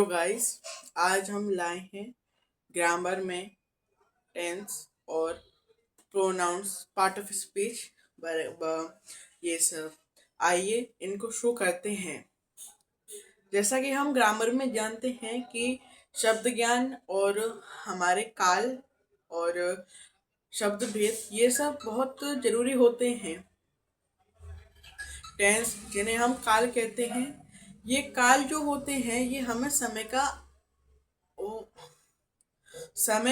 Guys, आज हम लाए हैं ग्रामर में टेंस और प्रोनाउंस, पार्ट ऑफ स्पीच, ये सब। आइए इनको शुरू करते हैं। जैसा कि हम ग्रामर में जानते हैं कि शब्द ज्ञान और हमारे काल और शब्द भेद ये सब बहुत जरूरी होते हैं। टेंस जिन्हें हम काल कहते हैं, ये काल जो होते हैं ये हमें समय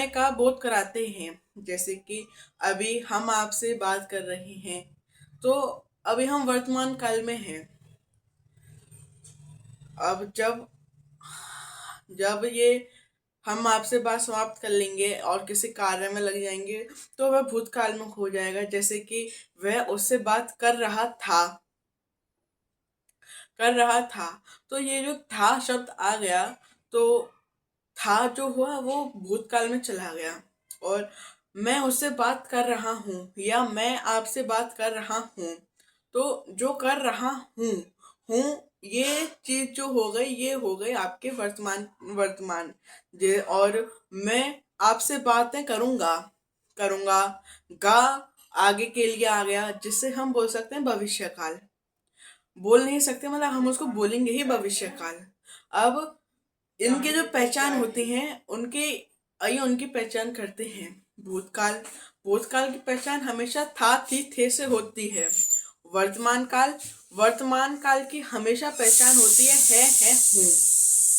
का बोध कराते हैं। जैसे कि अभी हम आपसे बात कर रहे हैं तो अभी हम वर्तमान काल में हैं। अब जब जब ये हम आपसे बात समाप्त कर लेंगे और किसी कार्य में लग जाएंगे तो वह भूतकाल में हो जाएगा। जैसे कि वह उससे बात कर रहा था, तो ये जो था शब्द आ गया, तो था जो हुआ वो भूतकाल में चला गया। और मैं उससे बात कर रहा हूँ या मैं आपसे बात कर रहा हूँ, तो जो कर रहा हूँ ये चीज जो हो गई, ये हो गई आपके वर्तमान वर्तमान जे। और मैं आपसे बातें करूंगा करूंगा गा आगे के लिए आ गया, जिससे हम बोल सकते हैं भविष्य काल। बोल नहीं सकते मतलब हम उसको बोलेंगे ही भविष्य काल। अब इनके जो पहचान होती हैं उनकी, आइए उनकी पहचान करते हैं। भूतकाल भूतकाल की पहचान हमेशा था, थी, थे से होती है। वर्तमान काल की हमेशा पहचान होती है, हूँ।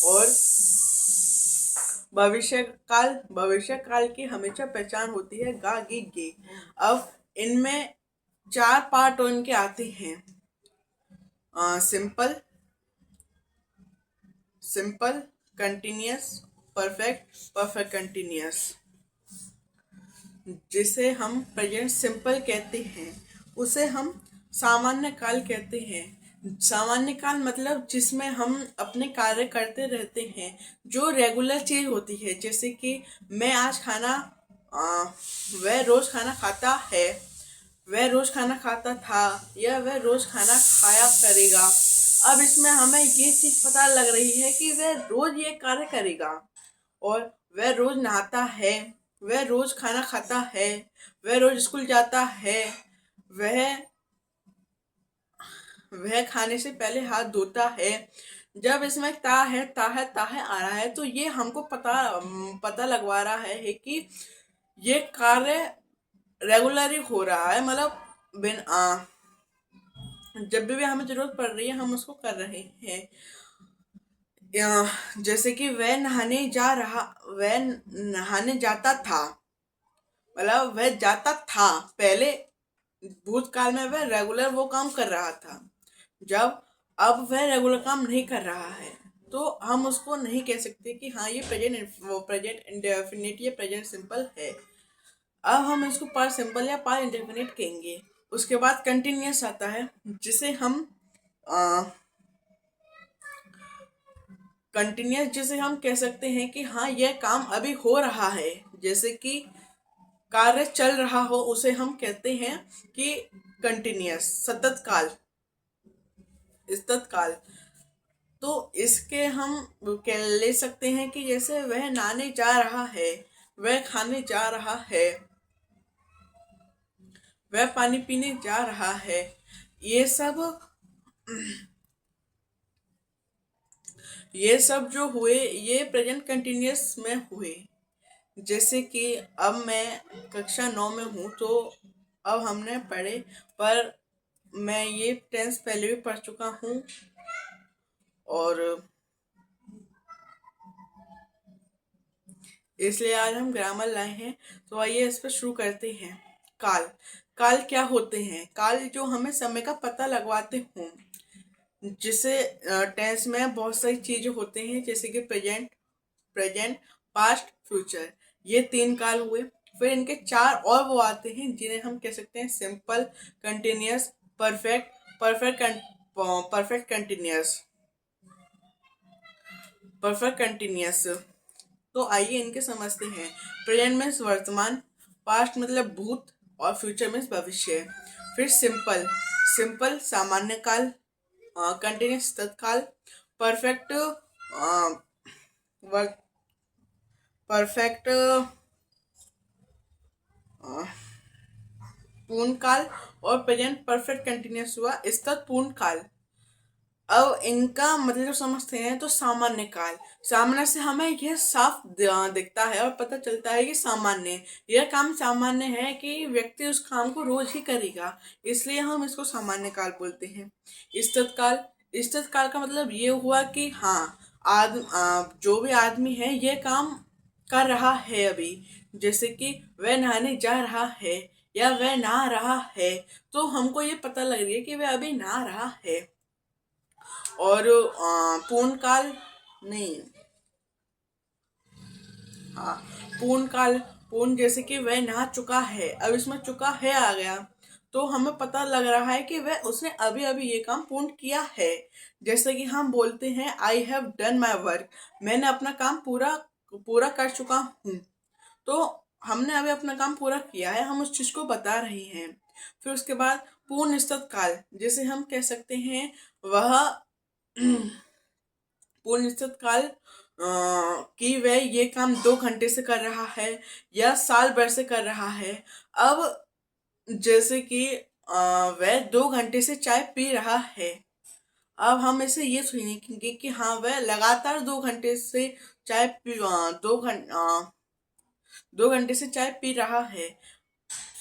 और भविष्य काल की हमेशा पहचान होती है गा, गी, गे। अब इनमें चार पार्ट इनके आते हैं। Simple simple continuous, perfect, perfect continuous. जिसे हम प्रेजेंट सिंपल कहते हैं उसे हम सामान्य काल कहते हैं। सामान्य काल मतलब जिसमें हम अपने कार्य करते रहते हैं, जो रेगुलर चीज होती है। जैसे कि मैं आज खाना आ, वह रोज खाना खाता है, वह रोज खाना खाता था, या वह रोज खाना खाया करेगा। अब इसमें हमें ये चीज पता लग रही है कि वह रोज ये कार्य करेगा। और वह रोज नहाता है, वह रोज खाना खाता है, वह रोज स्कूल जाता है, वह वह खाने से पहले हाथ धोता है। जब इसमें ता है आ रहा है, तो ये हमको पता लगवा रहा है कि ये कार्य रेगुलर हो रहा है। मतलब बिन जब भी हमें जरूरत पड़ रही है हम उसको कर रहे हैं। जैसे कि वह नहाने जाता था, मतलब वह जाता था पहले। भूतकाल में वह रेगुलर वो काम कर रहा था। जब अब वह रेगुलर काम नहीं कर रहा है, तो हम उसको नहीं कह सकते कि हाँ ये प्रेजेंट इंडेफिनिट या प्रेजेंट सिंपल है। अब हम इसको पास्ट सिंपल या पास्ट इंडेफिनिट कहेंगे। उसके बाद कंटिन्यूअस आता है, जिसे हम कह सकते हैं कि हाँ यह काम अभी हो रहा है। जैसे कि कार्य चल रहा हो, उसे हम कहते हैं कि कंटिन्यूअस, सतत काल। तो इसके हम ले सकते हैं कि जैसे वह नहाने जा रहा है, वह खाने जा रहा है, वह पानी पीने जा रहा है। ये सब ये सब जो हुए ये प्रेजेंट कंटिन्यूअस में हुए। जैसे कि अब मैं कक्षा 9 में हूँ, तो अब हमने पढ़े, पर मैं ये टेंस पहले भी पढ़ चुका हूँ। और इसलिए आज हम ग्रामर लाए हैं। तो आइए इस पर शुरू करते हैं। काल काल क्या होते हैं? काल जो हमें समय का पता लगवाते हों। जिसे टेंस में बहुत सारी चीजें होते हैं, जैसे कि प्रेजेंट, पास्ट, फ्यूचर। ये तीन काल हुए। फिर इनके चार और वो आते हैं जिन्हें हम कह सकते हैं simple, continuous, perfect, perfect perfect continuous, perfect continuous. तो आइए इनके समझते हैं। प्रेजेंट मीन्स वर्तमान, पास्ट मतलब भूत, और फ्यूचर मीन्स भविष्य। फिर सिंपल सिंपल सामान्य काल, कंटिन्यूअस तत्काल, परफेक्ट वर्क परफेक्ट पूर्णकाल और प्रेजेंट परफेक्ट कंटिन्यूअस हुआ स्तत पूर्णकाल। अब इनका मतलब समझते हैं तो सामान्य काल। सामान्य से हमें यह साफ दिखता है और पता चलता है कि सामान्य, यह काम सामान्य है कि व्यक्ति उस काम को रोज ही करेगा, इसलिए हम इसको सामान्य काल बोलते हैं। स्थित काल, स्थित काल का मतलब ये हुआ कि हाँ, जो भी आदमी है यह काम कर रहा है अभी, जैसे कि वह नहाने जा रहा है या वह नहा रहा है, तो हमको ये पता लग रही है कि वह अभी नहा रहा है। और पूर्ण काल नहीं, हाँ, पूर्ण काल, पूर्ण जैसे कि वह नहा चुका है, अब इसमें चुका है आ गया, तो हमें पता लग रहा है कि वह उसने अभी अभी ये काम पूर्ण किया है। जैसे कि हम बोलते हैं I have done my work, मैंने अपना काम पूरा पूरा कर चुका हूँ, तो हमने अभी अपना काम पूरा किया है, हम उस चीज को बता रहे हैं। फिर उसके बाद पूर्ण स्थित काल, जैसे हम कह सकते हैं वह पूर्ण स्थित काल कि वह ये काम 2 घंटे से कर रहा है या साल भर से कर रहा है। अब जैसे कि वह 2 घंटे से चाय पी रहा है, अब हम इसे ये सुनेंगे कि हाँ वह लगातार 2 घंटे से चाय पी 2 घंटे से चाय पी रहा है।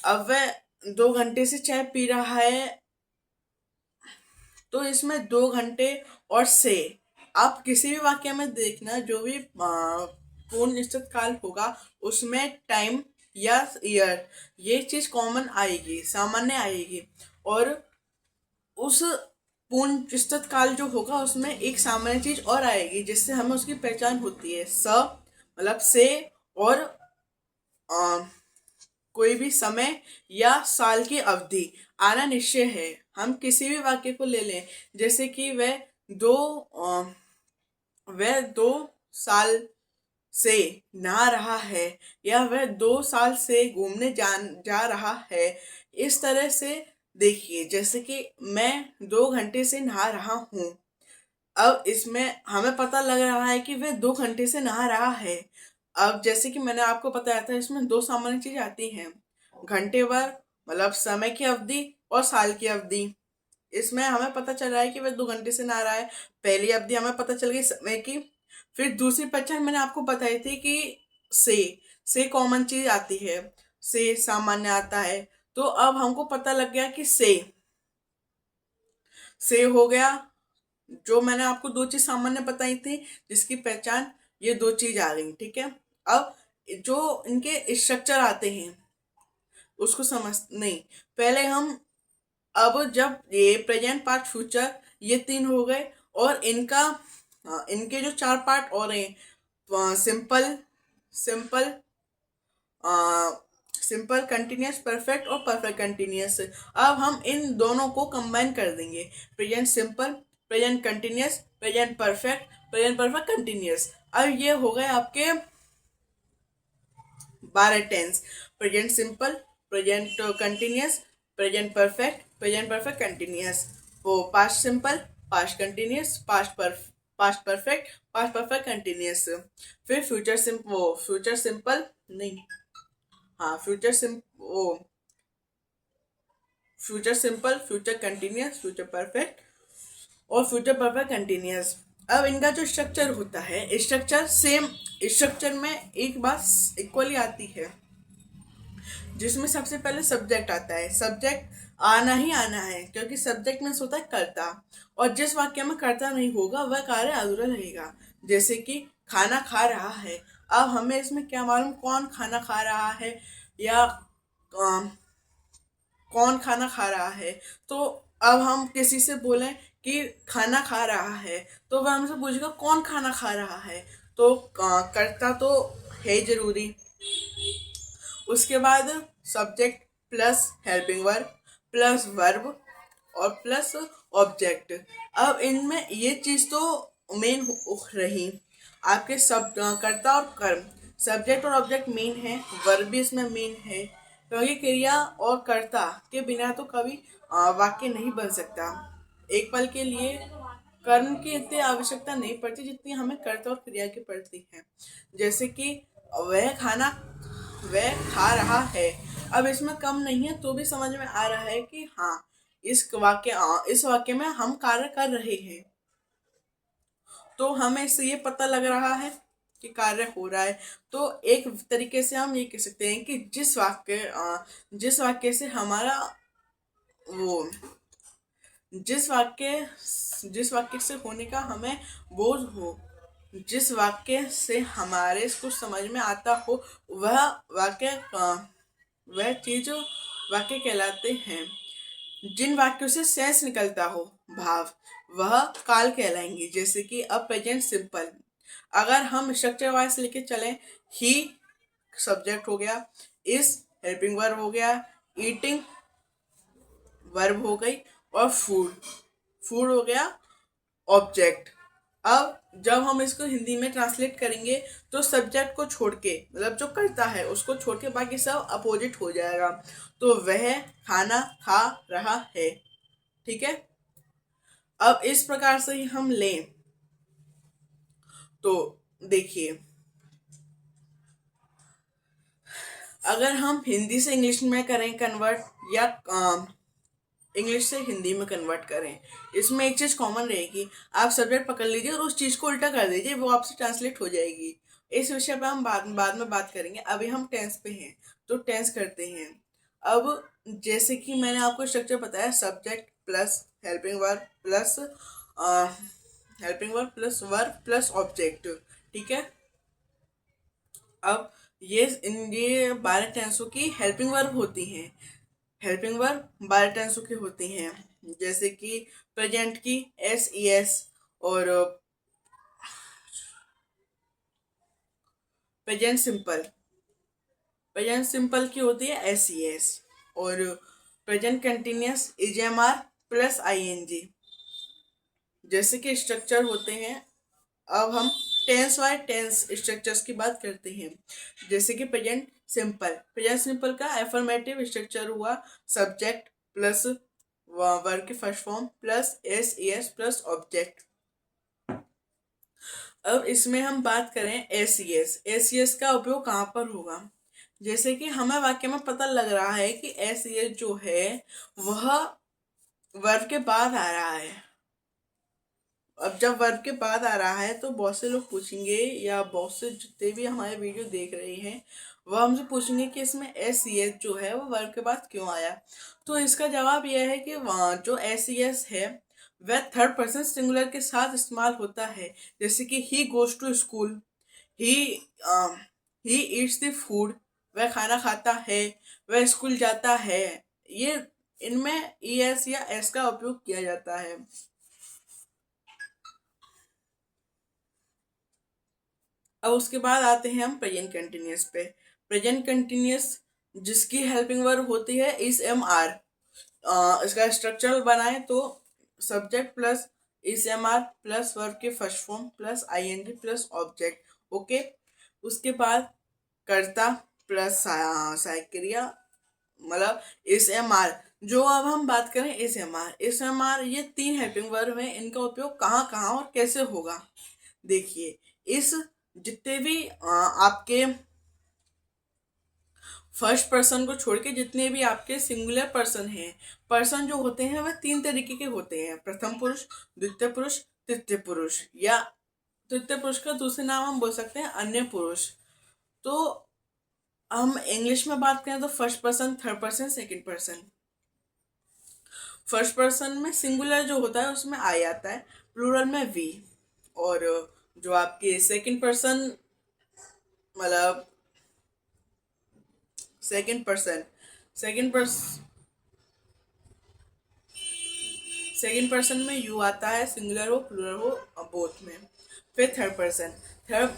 अब वह 2 घंटे से चाय पी रहा है, तो इसमें 2 घंटे और से, आप किसी भी वाक्य में देखना जो भी पूर्ण निश्चित काल होगा उसमें टाइम या ईयर ये चीज कॉमन आएगी, सामान्य आएगी। और उस पूर्ण निश्चित काल जो होगा उसमें एक सामान्य चीज और आएगी जिससे हमें उसकी पहचान होती है। मतलब से और कोई भी समय या साल की अवधि आना निश्चय है। हम किसी भी वाक्य को ले लें, जैसे कि वह 2 साल से नहा रहा है या वह 2 साल से घूमने जा रहा है। इस तरह से देखिए, जैसे कि मैं 2 घंटे से नहा रहा हूँ, अब इसमें हमें पता लग रहा है कि वह 2 घंटे से नहा रहा है। अब जैसे कि मैंने आपको बताया था इसमें दो सामान्य चीज आती हैं, घंटे भर मतलब समय की अवधि और साल की अवधि। इसमें हमें पता चल रहा है कि वह 2 घंटे से नहा रहा है, पहली अवधि हमें पता चल गई समय की। फिर दूसरी पहचान मैंने आपको बताई थी कि से कॉमन चीज आती है, से सामान्य आता है, तो अब हमको पता लग गया कि से हो गया। जो मैंने आपको दो चीज सामान्य बताई थी जिसकी पहचान ये दो चीज आ गई, ठीक है। अब जो इनके स्ट्रक्चर आते हैं उसको समझ नहीं, पहले हम, अब जब ये प्रेजेंट पार्ट फ्यूचर ये 3 हो गए, और इनके जो 4 पार्ट और हैं, simple simple simple continuous perfect और परफेक्ट कंटिन्यूअस, अब हम इन दोनों को कंबाइन कर देंगे, present simple, present continuous, present perfect, present perfect continuous. अब ये हो गए आपके 12 tense, present simple, present continuous, present perfect, present perfect continuous. वो past simple, past continuous, past perfect, past perfect continuous. फिर फ्यूचर सिंपल नहीं, हाँ future simple, future continuous, future perfect और फ्यूचर परफेक्ट कंटिन्यूअस। अब इनका जो स्ट्रक्चर होता है, स्ट्रक्चर सेम, स्ट्रक्चर में एक बात इक्वली आती है, जिसमें सबसे पहले सब्जेक्ट आता है। सब्जेक्ट आना ही आना है, क्योंकि सब्जेक्ट में होता है कर्ता, और जिस वाक्य में कर्ता नहीं होगा वह कार्य अधूरा रहेगा। जैसे कि खाना खा रहा है, अब हमें इसमें क्या मालूम कौन खाना खा रहा है या कौन खाना खा रहा है। तो अब हम किसी से बोलें कि खाना खा रहा है, तो वह हमसे पूछेगा कौन खाना खा रहा है, तो कर्ता तो है जरूरी। उसके बाद subject plus helping verb plus verb और प्लस ऑब्जेक्ट। अब इनमें ये चीज तो मेन रही आपके सब कर्ता और कर्म, सब्जेक्ट और ऑब्जेक्ट मेन है, वर्ब भी इसमें मेन है, क्योंकि क्रिया और कर्ता के बिना तो कभी वाक्य नहीं बन सकता। एक पल के लिए कर्म की इतनी आवश्यकता नहीं पड़ती जितनी हमें कर्ता और क्रिया की पड़ती है। जैसे कि वह खाना वह खा रहा है, अब इसमें कम नहीं है तो भी समझ में आ रहा है कि हाँ, इस वाक्य में हम कार्य कर रहे हैं, तो हमें इससे ये पता लग रहा है कि कार्य हो रहा है। तो एक तरीके से हम ये कह सकते हैं कि जिस वाक्य से हमारा वो जिस वाक्य से होने का हमें बोध हो, जिस वाक्य से हमारे कुछ समझ में आता हो, वह वाक्य वह चीज वाक्य कहलाते हैं। जिन वाक्यों से सेंस निकलता हो, भाव, वह काल कहलाएंगे। जैसे कि अब प्रेजेंट सिंपल, अगर हम स्ट्रक्चर वाइज लेके चलें, ही सब्जेक्ट हो गया, इज हेल्पिंग वर्ब हो गया, ईटिंग वर्ब हो गई, और फूड फूड हो गया ऑब्जेक्ट। अब जब हम इसको हिंदी में ट्रांसलेट करेंगे तो सब्जेक्ट को छोड़ के, मतलब जो करता है उसको छोड़ के बाकी सब अपोजिट हो जाएगा। तो वह खाना खा रहा है। ठीक है। अब इस प्रकार से ही हम लें तो देखिए, अगर हम हिंदी से इंग्लिश में करें कन्वर्ट, या इंग्लिश से हिंदी में कन्वर्ट करें, इसमें एक चीज कॉमन रहेगी। आप सब्जेक्ट पकड़ लीजिए और उस चीज को उल्टा कर दीजिए, वो आपसे ट्रांसलेट हो जाएगी। इस विषय पर हम बाद में बात करेंगे। अभी हम टेंस पे हैं, तो टेंस करते हैं। अब जैसे कि मैंने आपको स्ट्रक्चर बताया, subject plus helping verb plus object. ठीक है। अब ये 12 टेंसों की हेल्पिंग वर्ब होती हैं। हेल्पिंग वर्ब 12 टेंसों की होती हैं। जैसे कि प्रेजेंट की एस ई एस, और प्रेजेंट सिंपल प्रेजेंट सिंपल की होती है एस ई एस, और present continuous is am are plus I N G. जैसे कि स्ट्रक्चर होते हैं। अब हम टेंस वाइज टेंस स्ट्रक्चर्स की बात करते हैं। जैसे कि प्रेजेंट सिंपल का एफर्मेटिव स्ट्रक्चर हुआ सब्जेक्ट प्लस वर्ब की first form plus S E S plus object. अब इसमें हम बात करें एस ई एस का उपयोग कहाँ पर होगा। जैसे कि हमें वाक्य में पता लग रहा है कि एस ई एस जो है वह वर्ब के बाद आ रहा है। अब जब वर्ब के बाद आ रहा है तो बहुत से लोग पूछेंगे, या बहुत से जितने भी हमारे वीडियो देख रहे हैं वह हमसे पूछेंगे कि इसमें एस सी एस जो है वो वर्ब के बाद क्यों आया। तो इसका जवाब यह है कि जो एस सी एस है वह थर्ड पर्सन सिंगुलर के साथ इस्तेमाल होता है। जैसे कि he goes to school, he he eats the food, वह खाना खाता है, वह स्कूल जाता है। ये इनमें ई एस या एस का उपयोग किया जाता है। अब उसके बाद आते हैं हम प्रेजेंट कंटिन्यूस पे। प्रेजेंट कंटिन्यूस जिसकी हेल्पिंग वर्ब होती है इस एम आर, इसका स्ट्रक्चर बनाए तो subject plus is am are plus verb के first form plus I N G plus object. Okay. उसके बाद कर्ता प्लस सहायक क्रिया, मतलब इस एम आर। जो अब हम बात करें इस एम आर ये 3 हेल्पिंग वर्ब हैं। इनका उपयोग कहाँ कहाँ और कैसे होगा, देखिए। इस जितने भी आपके फर्स्ट पर्सन को छोड़ के जितने भी आपके सिंगुलर पर्सन हैं, पर्सन जो होते हैं वह 3 तरीके के होते हैं, प्रथम पुरुष, द्वितीय पुरुष, तृतीय पुरुष, या तृतीय पुरुष का दूसरे नाम हम बोल सकते हैं अन्य पुरुष। तो हम इंग्लिश में बात करें तो first person, third person, second person. First person में सिंगुलर जो होता है उसमें आई आता है, प्लूरल में वी। और जो आपके मतलब second person second person second person में यू आता है, सिंगुलर हो प्लूरल हो बोथ में। फिर थर्ड पर्सन थर्ड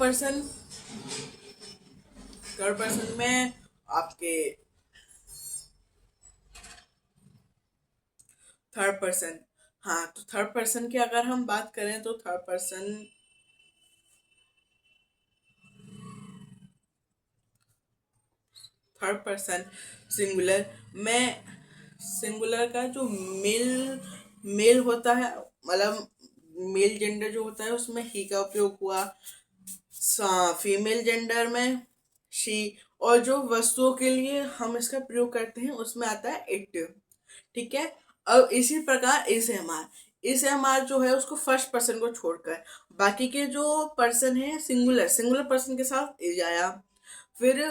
पर्सन में आपके थर्ड पर्सन, हाँ, तो थर्ड पर्सन की अगर हम बात करें तो थर्ड पर्सन सिंगुलर में, सिंगुलर का जो मेल मेल होता है, मतलब मेल जेंडर जो होता है उसमें ही का उपयोग हुआ, फीमेल जेंडर में शी, और जो वस्तुओं के लिए हम इसका प्रयोग करते हैं उसमें आता है इट। ठीक है। अब इसी प्रकार इस एम आर जो है उसको फर्स्ट पर्सन को छोड़कर बाकी के जो पर्सन है सिंगुलर सिंगुलर पर्सन के साथ इज आया। फिर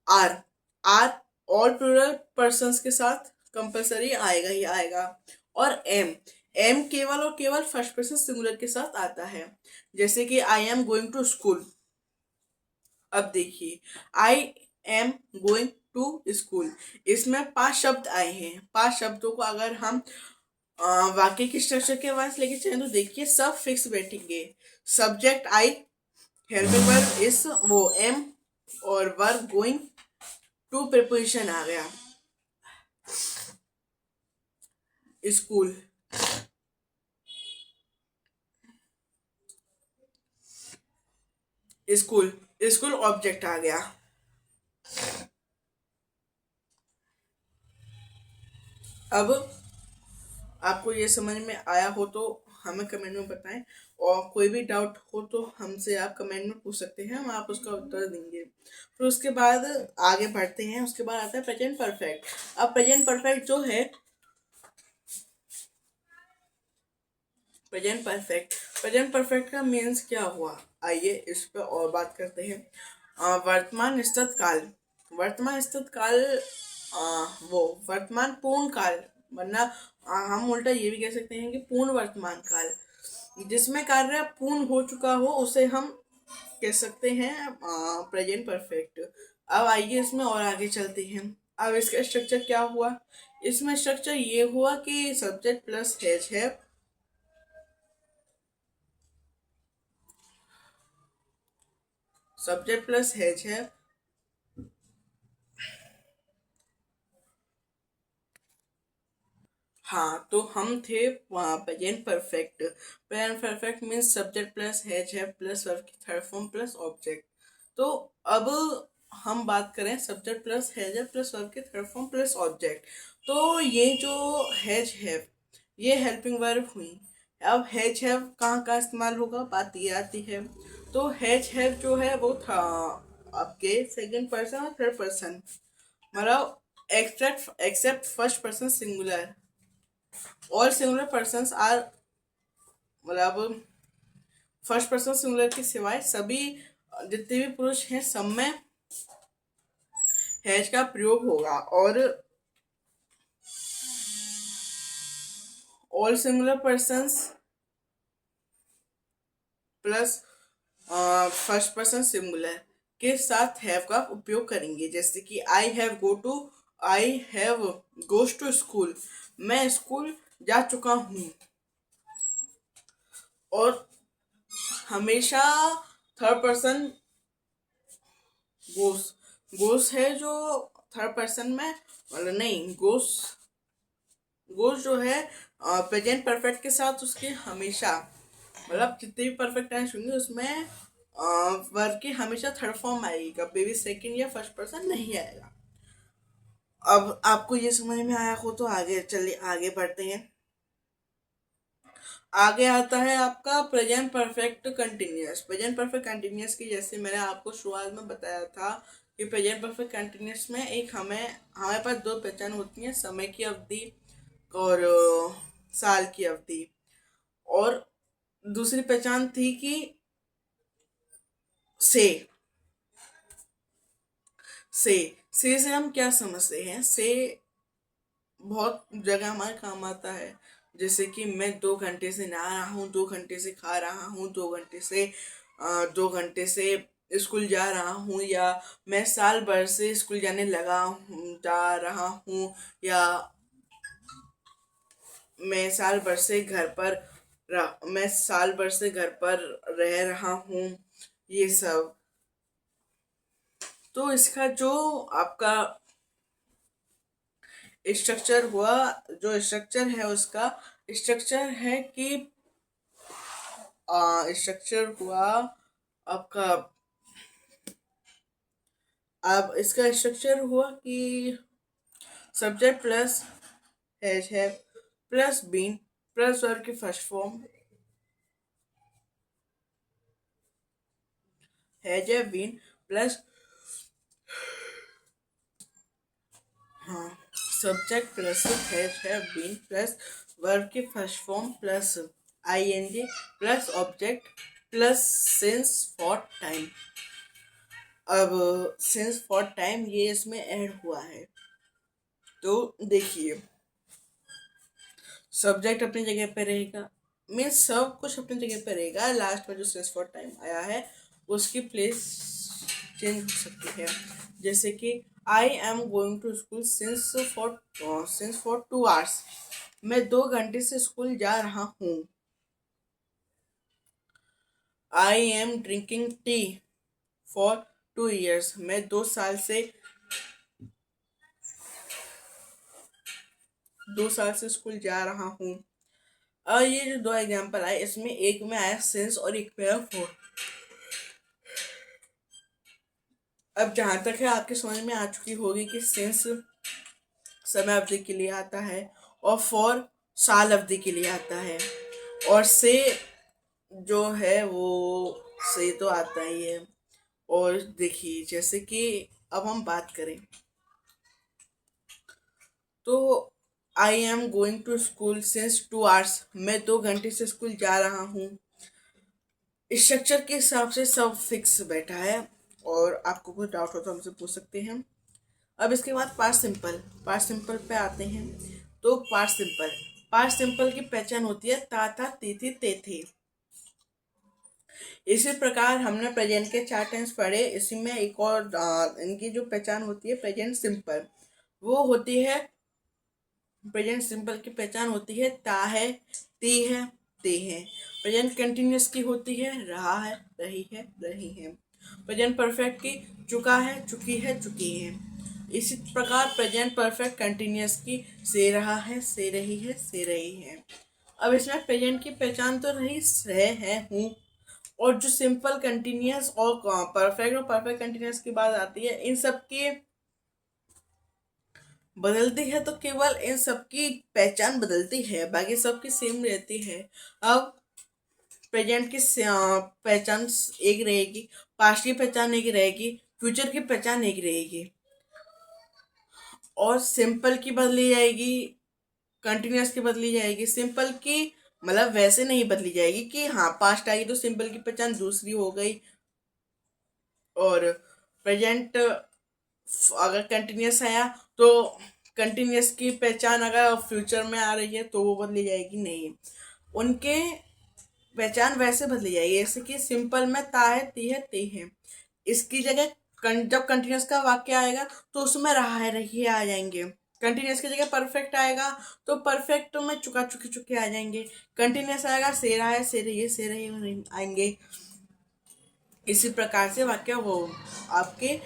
are are all plural persons के साथ कंपलसरी आएगा ही आएगा। और एम एम केवल और केवल फर्स्ट पर्सन सिंगुलर के साथ आता है, जैसे कि I am going to school. अब देखिए, I am going to school, इसमें 5 शब्द आए हैं। 5 शब्दों को अगर हम वाक्य की स्ट्रक्चर के वाइज लेके चले तो देखिए सब फिक्स बैठेंगे। सब्जेक्ट आई, हेल्पिंग वर्ब इस वो एम, और वर्ब गोइंग, टू प्रिपोजिशन आ गया स्कूल। स्कूल स्कूल ऑब्जेक्ट आ गया। अब आपको ये समझ में आया हो तो हमें कमेंट में बताएं, और कोई भी डाउट हो तो हमसे आप कमेंट में पूछ सकते हैं, हम आप उसका उत्तर देंगे। फिर उसके बाद आगे बढ़ते हैं। उसके बाद आता है प्रेजेंट परफेक्ट। अब प्रेजेंट परफेक्ट का मीन्स क्या हुआ, आइए इस पर और बात करते हैं। वर्तमान स्थित काल, वर्तमान स्थित काल वो वर्तमान पूर्ण काल, वरना हम उल्टा ये भी कह सकते हैं कि पूर्ण वर्तमान काल, जिसमें कार्य पूर्ण हो चुका हो उसे हम कह सकते हैं प्रेजेंट परफेक्ट। अब आइए इसमें और आगे चलते हैं। अब इसका स्ट्रक्चर क्या हुआ, इसमें स्ट्रक्चर ये हुआ कि सब्जेक्ट प्लस है, सब्जेक्ट प्लस है। हाँ, तो हम थे present perfect. Present perfect means subject plus है प्लस वर्ब की थर्ड फॉर्म प्लस ऑब्जेक्ट। तो अब हम बात करें सब्जेक्ट प्लस है प्लस वर्ब की थर्ड फॉर्म प्लस ऑब्जेक्ट। तो ये जो हैज है ये हेल्पिंग वर्ब हुई। अब हैज हैव कहाँ कहाँ इस्तेमाल होगा, बात ये आती है। तो हैज हैव जो है वो था आपके सेकंड पर्सन और थर्ड पर्सन, मतलब except first person singular, all singular persons are, मतलब फर्स्ट पर्सन सिंगुलर के सिवाय सभी जितने भी पुरुष हैं सब में हैज का प्रयोग होगा। और all singular persons plus first person singular के साथ हैव का उपयोग करेंगे, जैसे कि I have goes to school, मैं स्कूल जा चुका हूँ। और हमेशा थर्ड पर्सन गोस गोस है जो थर्ड पर्सन में, मतलब नहीं, गोस गोस जो है प्रेजेंट परफेक्ट के साथ उसके हमेशा, मतलब जितने भी परफेक्ट टेंस होंगे उसमें वर्ब की हमेशा थर्ड फॉर्म आएगी, कभी भी सेकंड या फर्स्ट पर्सन नहीं आएगा। अब आपको ये समझ में आया हो तो आगे चलिए आगे बढ़ते हैं। आगे आता है आपका present perfect continuous. Present perfect continuous की जैसे मैंने आपको शुरुआत में बताया था कि प्रेजेंट परफेक्ट कंटिन्यूअस में एक हमारे पास दो पहचान होती हैं, समय की अवधि और साल की अवधि। और दूसरी पहचान थी कि से से से हम क्या समझते हैं, से बहुत जगह हमारे काम आता है। जैसे कि मैं 2 घंटे से नहा रहा हूँ, 2 घंटे से खा रहा हूँ, 2 घंटे से स्कूल जा रहा हूँ, या मैं साल भर से स्कूल जाने लगा हूँ जा रहा हूँ, या मैं साल भर से घर पर रह रहा हूँ, ये सब। तो इसका जो आपका स्ट्रक्चर हुआ, जो स्ट्रक्चर है उसका स्ट्रक्चर है कि स्ट्रक्चर हुआ आपका, अब इसका स्ट्रक्चर हुआ कि सब्जेक्ट प्लस हैज है प्लस बीन प्लस वर्ब की first form has a been plus हाँ subject plus have been plus verb की first form plus ING plus object plus since for time. अब सिंस फॉर टाइम ये इसमें add हुआ है। तो देखिए सब्जेक्ट अपनी जगह पे रहेगा, मीन्स सब कुछ अपनी जगह पे रहेगा। लास्ट में जो सिंस फॉर टाइम आया है उसकी प्लेस चेंज हो सकती है। जैसे कि I am going to school since for 2 hours. मैं 2 घंटे से स्कूल जा रहा हूँ। I am drinking tea for 2 years। मैं 2 साल से 2 साल से स्कूल जा रहा हूँ। और ये जो दो एग्जाम्पल आए इसमें एक में आया सिंस और एक में आया फॉर। अब जहां तक है आपके समझ में आ चुकी होगी कि सिंस समय अवधि के लिए आता है और फॉर साल अवधि के लिए आता है, और से जो है वो से तो आता ही है। और देखिए जैसे कि अब हम बात करें तो I am going to school since 2 hours. मैं 2 घंटे से स्कूल जा रहा हूँ। स्ट्रक्चर के हिसाब से सब फिक्स बैठा है, और आपको कोई डाउट हो तो हमसे पूछ सकते हैं। अब इसके बाद पास्ट सिंपल पे आते हैं। तो पास्ट सिंपल की पहचान होती है ता था ती थी ते थे। इसी प्रकार हमने प्रेजेंट के 4 टेंस पढ़े, इसी में एक और इनकी जो पहचान होती है प्रेजेंट सिंपल, वो होती है प्रेजेंट सिंपल की पहचान होती है ता है, ती है, ते है। प्रेजेंट कंटिन्यूअस की होती है रहा है, रही है, रही है। प्रेजेंट परफेक्ट की चुका है, चुकी है, चुकी है। इसी प्रकार प्रेजेंट परफेक्ट कंटिन्यूअस की से रहा है, से रही है, से रही है। अब इसमें प्रेजेंट की पहचान तो रही रहे हैं हूँ, और जो सिंपल कंटिन्यूअस और परफेक्ट कंटिन्यूअस की बात आती है, इन सब की बदलती है तो केवल इन सबकी पहचान बदलती है, बाकी सबकी सेम रहती है। अब प्रेजेंट की पहचान एक रहेगी, पास्ट की पहचान एक रहेगी, फ्यूचर की पहचान एक रहेगी, और सिंपल की बदली जाएगी, कंटिन्यूअस की बदली जाएगी। सिंपल की मतलब वैसे नहीं बदली जाएगी कि हाँ पास्ट आई तो सिंपल की पहचान दूसरी हो गई, और प्रेजेंट अगर कंटिन्यूअस आया तो कंटिन्यूअस की पहचान अगर फ्यूचर में आ रही है तो वो बदली जाएगी नहीं, उनके पहचान वैसे बदली जाएगी। जैसे कि सिंपल में ता है, ती है, ते है, इसकी जगह जब कंटिन्यूअस का वाक्य आएगा तो उसमें रहा है, रही है आ जाएंगे। कंटिन्यूअस की जगह परफेक्ट आएगा तो परफेक्ट में चुका, चुकी, चुके आ जाएंगे। कंटिन्यूअस आएगा से रहा है, से रही है, से रही आएंगे। इसी प्रकार से वाक्य वो आपके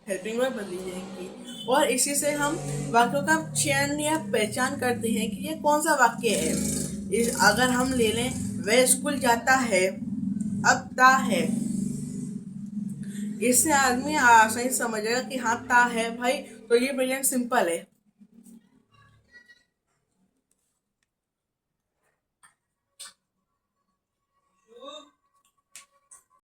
हेल्पिंग वर्ब बदली जाएंगी, और इसी से हम वाक्यों का चयन या पहचान करते हैं कि ये कौन सा वाक्य है। अगर हम ले लें वह स्कूल जाता है, अब ता है, इससे आदमी आसानी से समझेगा कि हाँ ता है भाई, तो ये प्रेजेंट सिंपल है।